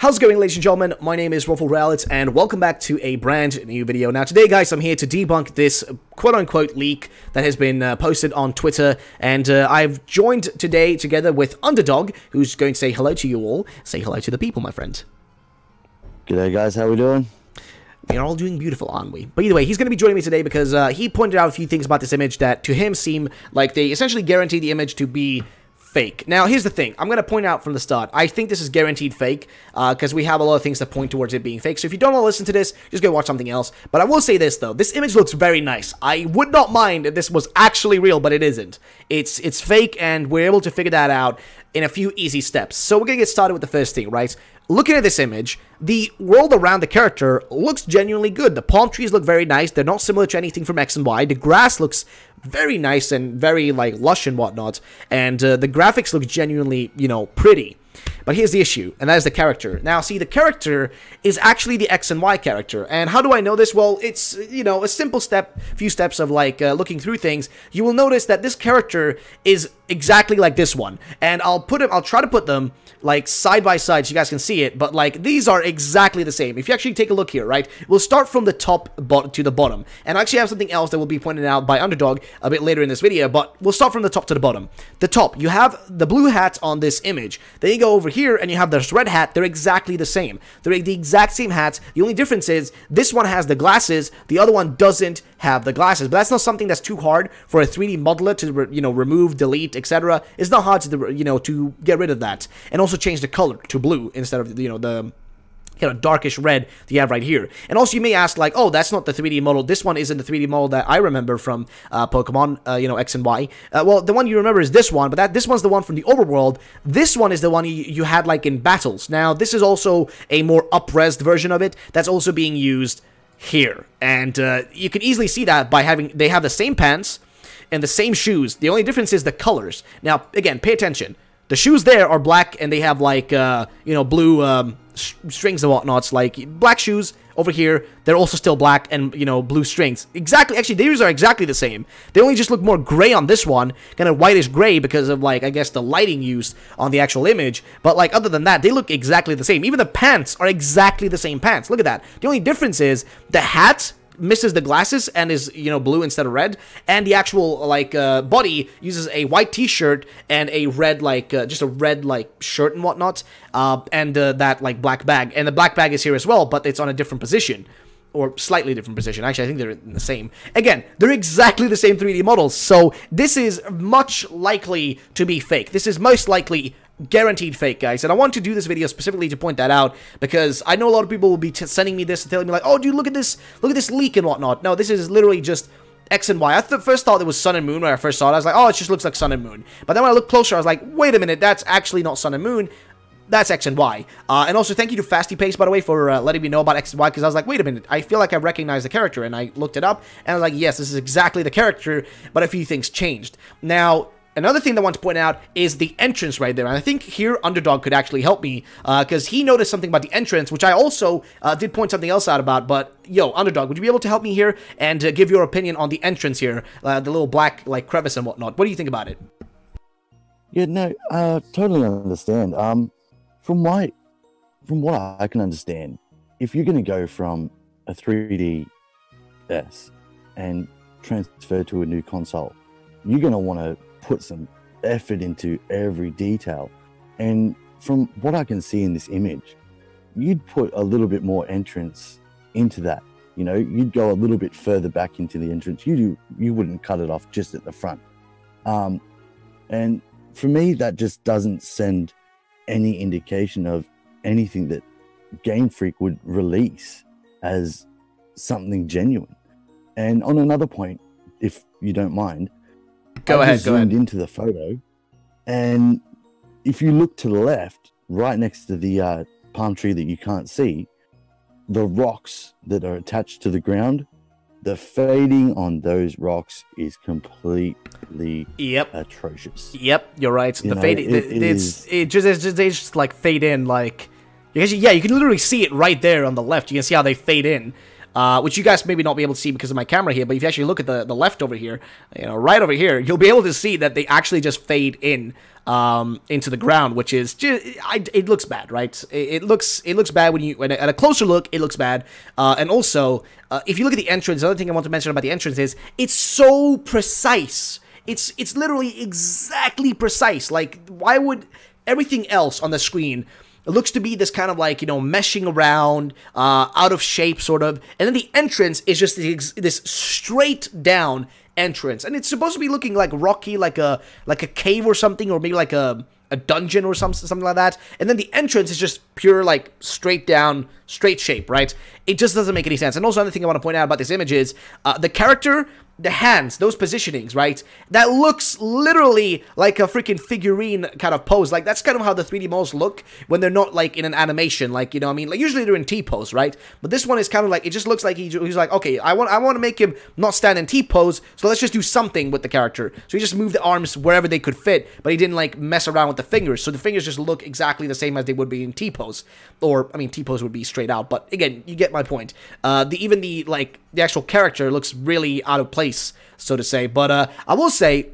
How's it going, ladies and gentlemen? My name is Ruffle Reality, and welcome back to a brand new video. Now today, guys, I'm here to debunk this quote-unquote leak that has been posted on Twitter, and I've joined today together with Underdog, who's going to say hello to you all. Say hello to the people, my friend. G'day, guys. How we doing? We are all doing beautiful, aren't we? But either way, he's going to be joining me today because he pointed out a few things about this image that to him seem like they essentially guarantee the image to be fake. Now, here's the thing. I'm going to point out from the start, I think this is guaranteed fake, because we have a lot of things that point towards it being fake. So if you don't want to listen to this, just go watch something else. But I will say this, though. This image looks very nice. I would not mind if this was actually real, but it isn't. It's fake, and we're able to figure that out in a few easy steps. So we're going to get started with the first thing, right? Looking at this image, the world around the character looks genuinely good. The palm trees look very nice. They're not similar to anything from X and Y. The grass looks very nice and very, like, lush and whatnot. And the graphics look genuinely, you know, pretty. But here's the issue, and that is the character. Now, see, the character is actually the X and Y character. And how do I know this? Well, it's, you know, a simple few steps of, like, looking through things. You will notice that this character is exactly like this one. And I'll try to put them, like, side by side so you guys can see it. But, like, these are exactly the same. If you actually take a look here, right, we'll start from the top to the bottom. And I actually have something else that will be pointed out by Underdog a bit later in this video. But we'll start from the top to the bottom. The top, you have the blue hat on this image. Then you go over here and you have this red hat. They're exactly the same. They're the exact same hats. The only difference is this one has the glasses, the other one doesn't have the glasses. But that's not something that's too hard for a 3D modeler to you know, remove, delete, etc. It's not hard to, you know, to get rid of that, and also change the color to blue instead of, you know, the kind of darkish red that you have right here. And also you may ask, like, oh, that's not the 3D model. This one isn't the 3D model that I remember from Pokemon, you know, X and Y. Well, the one you remember is this one, but this one's the one from the overworld. This one is the one you had, like, in battles. Now, this is also a more up-resed version of it that's also being used here. And you can easily see that by they have the same pants and the same shoes. The only difference is the colors. Now, again, pay attention. The shoes there are black, and they have, like, you know, blue strings and whatnots. Like, black shoes over here, they're also still black and, you know, blue strings. Exactly, actually, these are exactly the same. They only just look more gray on this one, kind of whitish gray because of, like, I guess the lighting used on the actual image. But, like, other than that, they look exactly the same. Even the pants are exactly the same pants. Look at that. The only difference is the hat misses the glasses and is, you know, blue instead of red, and the actual, like, body uses a white t-shirt and a red, like, just a red, like, shirt and whatnot, and that, like, black bag, and the black bag is here as well, but it's on a different position, or slightly different position. Actually, I think they're in the same. Again, they're exactly the same 3D models, so this is much likely to be fake. This is most likely guaranteed fake, guys, and I want to do this video specifically to point that out, because I know a lot of people will be sending me this and telling me, like, oh, dude, look at this leak and whatnot. No, this is literally just X and Y. I first thought it was Sun and Moon when I first saw it. I was like, oh, it just looks like Sun and Moon. But then when I looked closer, I was like, wait a minute, that's actually not Sun and Moon. That's X and Y. And also, thank you to Fasty Pace, by the way, for letting me know about X and Y, because I was like, wait a minute, I feel like I recognize the character, and I looked it up, and I was like, yes, this is exactly the character, but a few things changed. Now, another thing that I want to point out is the entrance right there, and I think here Underdog could actually help me, because he noticed something about the entrance, which I also did point something else out about, but, yo, Underdog, would you be able to help me here and give your opinion on the entrance here, the little black, like, crevice and whatnot? What do you think about it? Yeah, no, totally understand. From what I can understand, if you're going to go from a 3DS and transfer to a new console, you're going to want to put some effort into every detail. And from what I can see in this image, you'd put a little bit more entrance into that. You know, you'd go a little bit further back into the entrance. You wouldn't cut it off just at the front. And for me, that just doesn't send any indication of anything that Game Freak would release as something genuine. And on another point, if you don't mind, Go ahead. Zoomed into the photo, and if you look to the left, right next to the palm tree that you can't see, the rocks that are attached to the ground, the fading on those rocks is completely atrocious. Yep, you're right. The fading, they just like fade in, like, yeah, you can literally see it right there on the left. You can see how they fade in. which you guys maybe not be able to see because of my camera here, but if you actually look at the left over here, right over here, you'll be able to see that they actually just fade in into the ground, which is just, it looks bad, right? It looks bad when at a closer look, it looks bad. And also, if you look at the entrance, the other thing I want to mention about the entrance is it's so precise. It's literally exactly precise. Like, why would everything else on the screen, it looks to be this kind of like, meshing around, out of shape sort of, and then the entrance is just this straight down entrance, and it's supposed to be looking like rocky, like a cave or something, or maybe like a dungeon or something like that, and then the entrance is just pure like straight down, straight shape, right? It just doesn't make any sense. And also another thing I want to point out about this image is the character, the hands, those positionings, right? That looks literally like a freaking figurine kind of pose. Like, that's kind of how the 3D models look when they're not, like, in an animation. Like, what I mean? Like, usually they're in T-pose, right? But this one is kind of like, it just looks like he's like, okay, I want to make him not stand in T-pose, so let's just do something with the character. So he just moved the arms wherever they could fit, but he didn't, like, mess around with the fingers. So the fingers just look exactly the same as they would be in T-pose. Or, I mean, T-pose would be straight out, but again, you get my point. Even the actual character looks really out of place, so to say. But I will say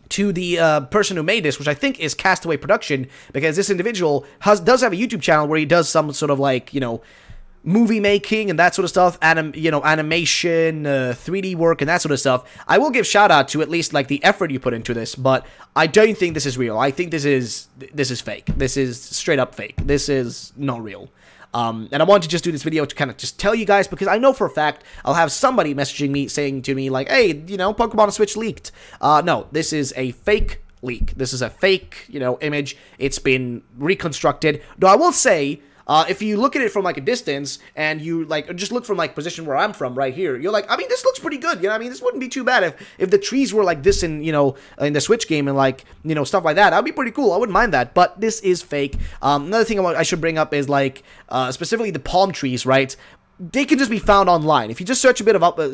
to the person who made this, which I think is Castaway Production, because this individual does have a YouTube channel where he does some sort of like, movie making and that sort of stuff, animation, 3D work and that sort of stuff. I will give shout out to at least like the effort you put into this, but I don't think this is real. I think this is fake. This is straight up fake. This is not real. And I wanted to just do this video to kind of just tell you guys, because I know for a fact I'll have somebody messaging me saying to me like, hey, Pokemon Switch leaked. No, this is a fake leak. This is a fake, image. It's been reconstructed. Though I will say, if you look at it from like a distance and you like just look from like position where I'm from right here, you're like, I mean, this looks pretty good. This wouldn't be too bad if the trees were like this in in the Switch game and like stuff like that. That'd be pretty cool. I wouldn't mind that. But this is fake. Another thing I should bring up is like specifically the palm trees, right? They can just be found online. If you just search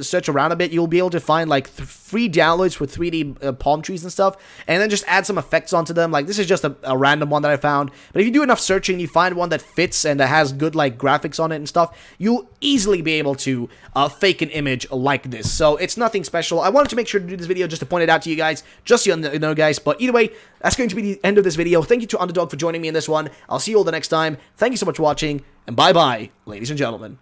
search around a bit, you'll be able to find like free downloads for 3D palm trees and stuff, and then just add some effects onto them. Like, this is just a random one that I found, but if you do enough searching, you find one that fits and that has good like graphics on it and stuff, you'll easily be able to fake an image like this. So it's nothing special. I wanted to make sure to do this video just to point it out to you guys, just so you know, guys. But either way, that's going to be the end of this video. Thank you to Underdog for joining me in this one. I'll see you all the next time. Thank you so much for watching, and bye-bye, ladies and gentlemen.